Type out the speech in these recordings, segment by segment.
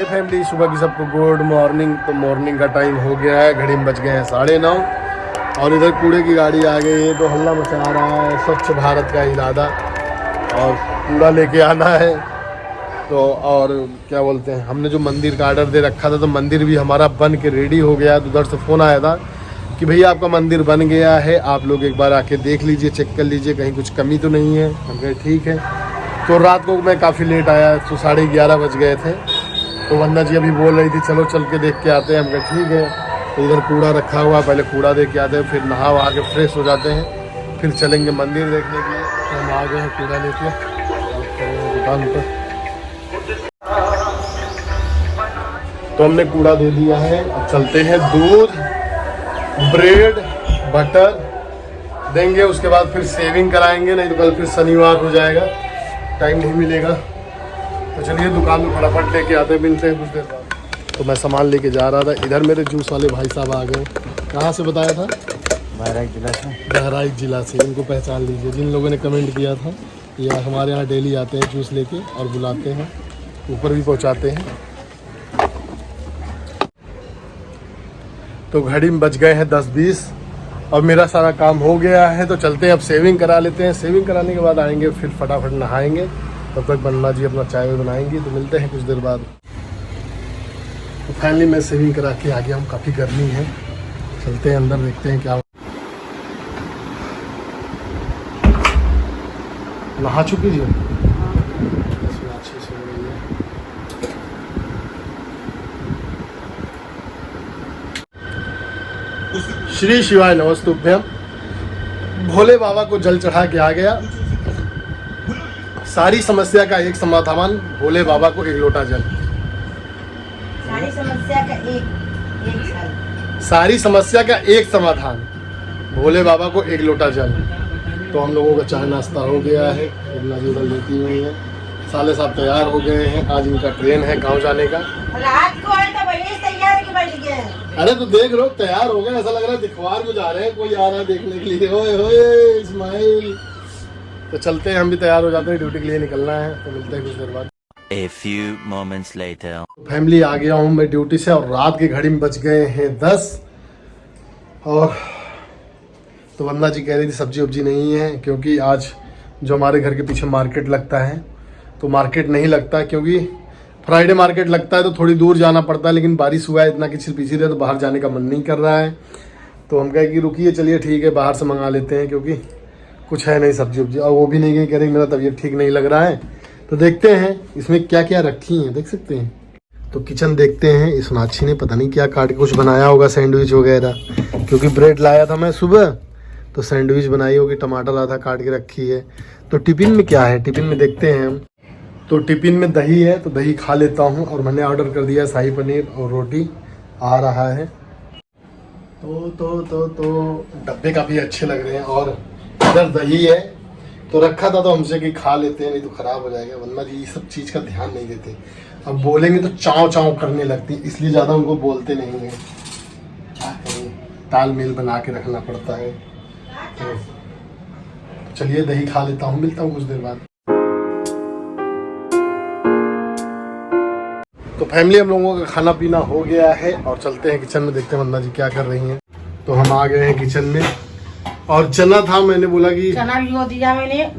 Family, सुबह की सबको गुड मॉर्निंग। तो मॉर्निंग का टाइम हो गया है, घड़ी में बज गए हैं 9:30 और इधर कूड़े की गाड़ी आ गई है तो हल्ला मचा रहा है। स्वच्छ भारत का इरादा और कूड़ा लेके आना है। तो और क्या बोलते हैं, हमने जो मंदिर का ऑर्डर दे रखा था तो मंदिर भी हमारा बन के रेडी हो गया। तो उधर से फ़ोन आया था कि भैया आपका मंदिर बन गया है, आप लोग एक बार आके देख लीजिए, चेक कर लीजिए कहीं कुछ कमी तो नहीं है। हम कहे ठीक है। तो रात को मैं काफ़ी लेट आया तो 11:30 बज गए थे। तो वंदना जी अभी बोल रही थी चलो चल के देख के आते हैं। हम कहे ठीक है। तो इधर कूड़ा रखा हुआ, पहले कूड़ा देख के आते हैं, फिर नहा वहा के फ्रेश हो जाते हैं, फिर चलेंगे मंदिर देखने के लिए। तो हम आ गए हैं कूड़ा लेके दुकान पर। तो हमने कूड़ा दे दिया है, अब चलते हैं दूध ब्रेड बटर देंगे, उसके बाद फिर सेविंग कराएंगे, नहीं तो कल फिर शनिवार हो जाएगा, टाइम नहीं मिलेगा। तो चलिए दुकान में फटाफट लेके आते हैं, मिलते हैं कुछ देर बाद। तो मैं सामान लेके जा रहा था, इधर मेरे जूस वाले भाई साहब आ गए। कहाँ से बताया था? बहराइच जिला से। बहराइच जिला से, इनको पहचान लीजिए। जिन लोगों ने कमेंट किया था, या हमारे यहाँ डेली आते हैं जूस लेके और बुलाते हैं, ऊपर भी पहुँचाते हैं। तो घड़ी में बज गए हैं 10:20 और मेरा सारा काम हो गया है। तो चलते हैं अब सेविंग करा लेते हैं। सेविंग कराने के बाद आएंगे, फिर फटाफट नहाएंगे। तब तक वंदना जी अपना चाय बनाएंगी। तो मिलते हैं कुछ देर बाद। तो फाइनली मैं सेविंग करा के आ गया हूँ, काफ़ी गर्मी है। चलते हैं अंदर, देखते हैं क्या। नहा चुकी जी? अच्छी से हो रही है। श्री शिवाय नमस्तुभ्यम। भोले बाबा को जल चढ़ा के आ गया। सारी समस्या का एक समाधान, भोले बाबा को एक लोटा जल। सारी समस्या का एक हल। सारी समस्या का एक समाधान, भोले बाबा को एक लोटा जल। तो हम लोगों का चाय नाश्ता हो गया है, इतना जी लेती हुई है। साले साहब तैयार हो गए हैं, आज इनका ट्रेन है गांव जाने का। रात को है तो भैया तैयार के बैठ गए। अरे तो देख लो तैयार हो गए, ऐसा लग रहा है दिखवार में जा रहे हैं, कोई आ रहा है देखने के लिए। ओए ओए इस्माइल। तो चलते हैं, हम भी तैयार हो जाते हैं, ड्यूटी के लिए निकलना है। तो मिलते हैं कुछ देर बाद। A few moments later. Family आ गया हूँ मैं ड्यूटी से और रात की घड़ी में बज गए हैं 10। और तो वंदना जी कह रही थी सब्जी वब्जी नहीं है, क्योंकि आज जो हमारे घर के पीछे मार्केट लगता है तो मार्केट नहीं लगता, क्योंकि फ्राइडे मार्केट लगता है तो थोड़ी दूर जाना पड़ता है। लेकिन बारिश हुआ है इतना कि पीछे रहे तो बाहर जाने का मन नहीं कर रहा है। तो हम कहे कि रुकिए, चलिए ठीक है बाहर से मंगा लेते हैं, क्योंकि कुछ है नहीं सब्जी वब्जी। और वो भी नहीं कह रही मेरा तबीयत ठीक नहीं लग रहा है। तो देखते हैं इसमें क्या क्या रखी हैं, देख सकते हैं। तो किचन देखते हैं। इस सोनाक्षी ने पता नहीं क्या काट के कुछ बनाया होगा, सैंडविच वगैरह, क्योंकि ब्रेड लाया था मैं सुबह तो सैंडविच बनाई होगी। टमाटर आधा काट के रखी है। तो टिफिन में क्या है, टिफिन में देखते हैं हम। तो टिफिन में दही है तो दही खा लेता हूँ। और मैंने ऑर्डर कर दिया शाही पनीर और रोटी आ रहा है। तो डब्बे काफ़ी अच्छे लग रहे हैं। और इधर दही है तो रखा था तो हमसे कि खा लेते हैं, नहीं तो ख़राब हो जाएगा। वरना जी ये सब चीज़ का ध्यान नहीं देते। अब बोलेंगे तो चाव चाव करने लगती, इसलिए ज़्यादा उनको बोलते नहीं हैं। क्या करें, तालमेल बना के रखना पड़ता है। तो चलिए दही खा लेता हूँ, मिलता हूँ कुछ देर बाद। तो फैमिली हम लोगों का खाना पीना हो गया है और चलते हैं किचन में, देखते हैं वंदना जी क्या कर रही हैं। तो हम आ गए हैं किचन में और चना था, मैंने बोला कि चना भिगो दिया मैंने,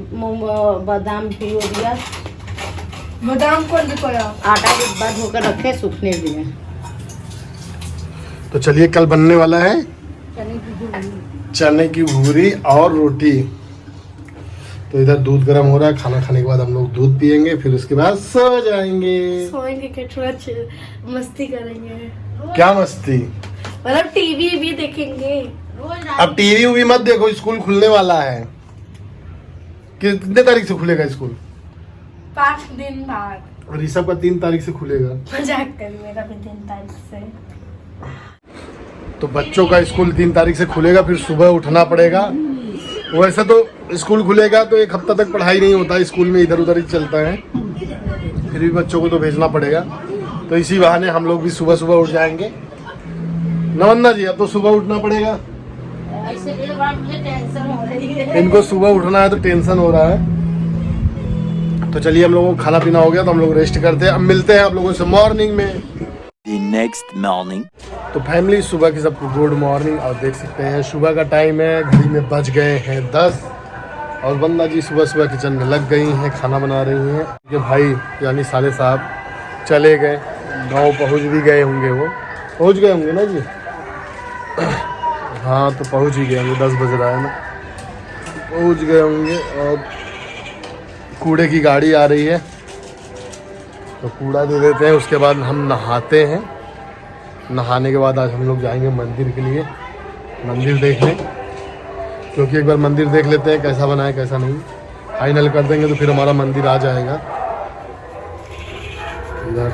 बादाम भिगो दिया। बादाम को आटा डिब्बा धोकर रखे सूखने दिए। तो चलिए कल बनने वाला है चने की भूरी और रोटी। तो इधर दूध गर्म हो रहा है, खाना खाने के बाद हम लोग दूध पियेंगे, फिर उसके बाद सो जाएंगे। सोएंगे कि थोड़ा मस्ती करेंगे। क्या मस्ती? मतलब टीवी भी देखेंगे। अब टीवी उवी मत देखो, स्कूल खुलने वाला है। कितने तारीख से खुलेगा स्कूल? 5 दिन बाद। और ऋषभ का 3 तारीख से खुलेगा। मजाक कर, मेरा भी 3 तारीख से। तो बच्चों का स्कूल 3 तारीख से खुलेगा, फिर सुबह उठना पड़ेगा। वैसे तो स्कूल खुलेगा तो 1 हफ्ता तक पढ़ाई नहीं होता, स्कूल में इधर उधर ही चलता है। फिर भी बच्चों को तो भेजना पड़ेगा। तो इसी बहाने हम लोग भी सुबह सुबह उठ जाएंगे। नवन्ना जी अब तो सुबह उठना पड़ेगा। ऐसे एक बार मुझे टेंशन हो रही है। इनको सुबह उठना है तो टेंशन हो रहा है। तो चलिए, हम लोगों को खाना पीना हो गया तो हम लोग रेस्ट करते हैं। अब मिलते हैं आप लोगों से मॉर्निंग में। The next morning. तो फैमिली, सुबह की सबको गुड मॉर्निंग। और देख सकते हैं सुबह का टाइम है, घड़ी में बज गए हैं 10 और वंदना जी सुबह सुबह किचन में लग गई हैं, खाना बना रही हैं। ये भाई यानी साले साहब चले गए, गांव पहुंच भी गए होंगे, वो पहुंच गए होंगे ना जी। हाँ, तो पहुंच ही गए होंगे, 10 बज रहा है ना, पहुंच गए होंगे। और कूड़े की गाड़ी आ रही है तो कूड़ा दे देते हैं, उसके बाद हम नहाते हैं। नहाने के बाद आज हम लोग जाएंगे मंदिर के लिए, मंदिर देखने, क्योंकि एक बार मंदिर देख लेते हैं कैसा बना है कैसा नहीं, फाइनल कर देंगे तो फिर हमारा मंदिर आ जाएगा। इधर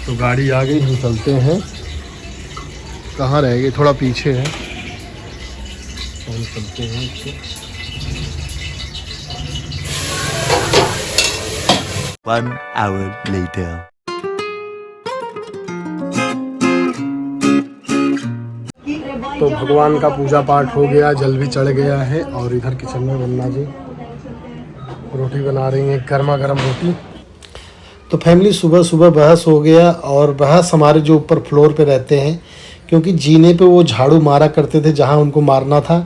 तो गाड़ी आ गई, हम चलते हैं। कहाँ रह गई, थोड़ा पीछे है, हम चलते हैं इसको। 1 hour later. तो भगवान का पूजा पाठ हो गया, जल भी चढ़ गया है। और इधर किचन में वंदना जी रोटी बना रही हैं, गर्मा गर्म रोटी। तो फैमिली, सुबह सुबह बहस हो गया। और बहस हमारे जो ऊपर फ्लोर पे रहते हैं, क्योंकि जीने पे वो झाड़ू मारा करते थे जहाँ उनको मारना था,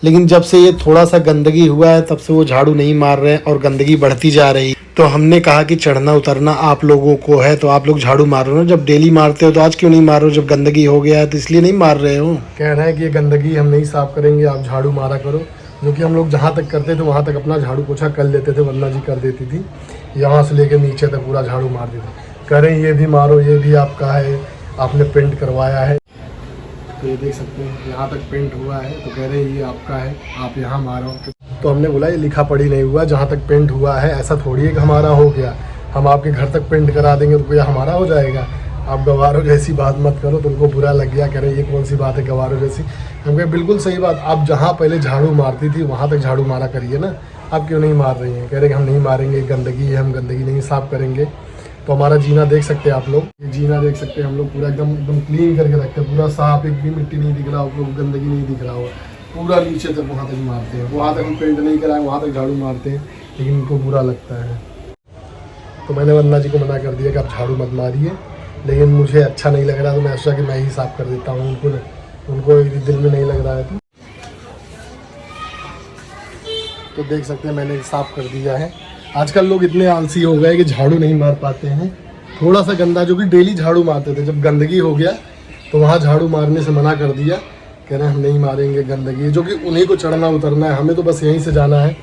लेकिन जब से ये थोड़ा सा गंदगी हुआ है तब से वो झाड़ू नहीं मार रहे हैं और गंदगी बढ़ती जा रही। तो हमने कहा कि चढ़ना उतरना आप लोगों को है, तो आप लोग झाड़ू मारो ना, जब डेली मारते हो तो आज क्यों नहीं मार रहे हो? जब गंदगी हो गया है तो इसलिए नहीं मार रहे हो। कह रहे हैं कि ये गंदगी हम नहीं साफ करेंगे, आप झाड़ू मारा करो। जो कि हम लोग जहाँ तक करते थे वहाँ तक अपना झाड़ू पोछा कर लेते थे, वंदना जी कर देती थी, यहाँ से लेके नीचे तक पूरा झाड़ू मार देते। कह रहे हैं ये भी मारो, ये भी आपका है, आपने पेंट करवाया है। तो ये देख सकते हैं यहाँ तक पेंट हुआ है, तो कह रहे हैं ये आपका है, आप यहाँ मारो। तो हमने बोला ये लिखा पढ़ी नहीं हुआ, जहाँ तक पेंट हुआ है ऐसा थोड़ी है कि हमारा हो गया, हम आपके घर तक पेंट करा देंगे तो कोई हमारा हो जाएगा। आप गवारों जैसी बात मत करो, तुमको बुरा लग गया। कह रहे ये कौन सी बात है गवारों जैसी? हम कहे बिल्कुल सही बात, आप जहाँ पहले झाड़ू मारती थी वहाँ तक झाड़ू मारा करिए ना, आप क्यों नहीं मार रही हैं? कह रहे कि हम नहीं मारेंगे, गंदगी है, हम गंदगी नहीं साफ़ करेंगे। तो हमारा जीना देख सकते हैं आप लोग, ये जीना देख सकते हैं हम लोग, पूरा एकदम क्लीन करके रखते हैं, पूरा साफ, एक भी मिट्टी नहीं दिख रहा होगा, गंदगी नहीं दिख रहा होगा, पूरा नीचे तक वहाँ तक मारते हैं। वहाँ तक हम पेंट नहीं कराए, वहाँ तक झाड़ू मारते हैं, लेकिन उनको बुरा लगता है। तो मैंने वंदना जी को मना कर दिया कि आप झाड़ू मत मारिए, लेकिन मुझे अच्छा नहीं लग रहा तो मैं सोचा कि मैं ही साफ़ कर देता हूँ, उनको दिल में नहीं लग रहा है। तो देख सकते हैं मैंने साफ़ कर दिया है। आजकल लोग इतने आलसी हो गए कि झाड़ू नहीं मार पाते हैं। थोड़ा सा गंदा, जो कि डेली झाड़ू मारते थे, जब गंदगी हो गया तो वहाँ झाड़ू मारने से मना कर दिया। कह रहे हैं हम नहीं मारेंगे गंदगी, जो कि उन्हीं को चढ़ना उतरना है, हमें तो बस यहीं से जाना है।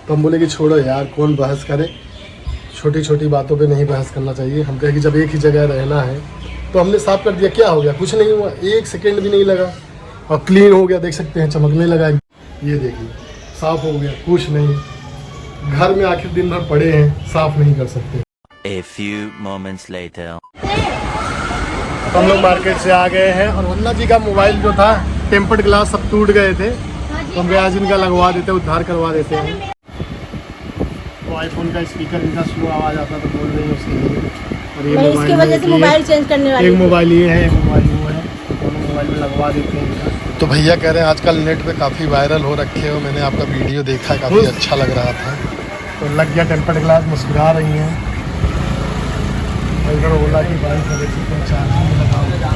तो हम बोले कि छोड़ो यार, कौन बहस करे, छोटी छोटी बातों पे नहीं बहस करना चाहिए। हम कहे कि जब एक ही जगह रहना है तो हमने साफ़ कर दिया, क्या हो गया? कुछ नहीं हुआ, 1 सेकेंड भी नहीं लगा और क्लीन हो गया। देख सकते हैं चमकने लगा, ये देखिए साफ़ हो गया, कुछ नहीं। घर में आखिर दिन भर पड़े हैं, साफ़ नहीं कर सकते। A few moments later. हम लोग मार्केट से आ गए हैं और वंदना जी का मोबाइल जो था, टेम्पर्ड ग्लास सब टूट गए थे, तो हम आज इनका लगवा देते हैं, उद्धार करवा देते हैं। तो आईफोन का स्पीकर इनका स्लो आवाज़ आता तो बोल रही है उसके लिए। और ये इसकी वजह से मोबाइल चेंज करने वाली, एक मोबाइल ये है, एक मोबाइल वो है, दोनों मोबाइल में लगवा देते हैं। तो भैया कह रहे हैं आजकल नेट पे काफ़ी वायरल हो रखे हो, मैंने आपका वीडियो देखा है, काफ़ी अच्छा लग रहा था। तो लग गया टेम्पर्ड ग्लास, मुस्कुरा रही हैं। इधर ओला की बाइक है, देख सकते हैं, चार्जिंग लगा हुआ।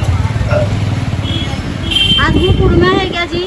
आज वो पुरना है क्या जी?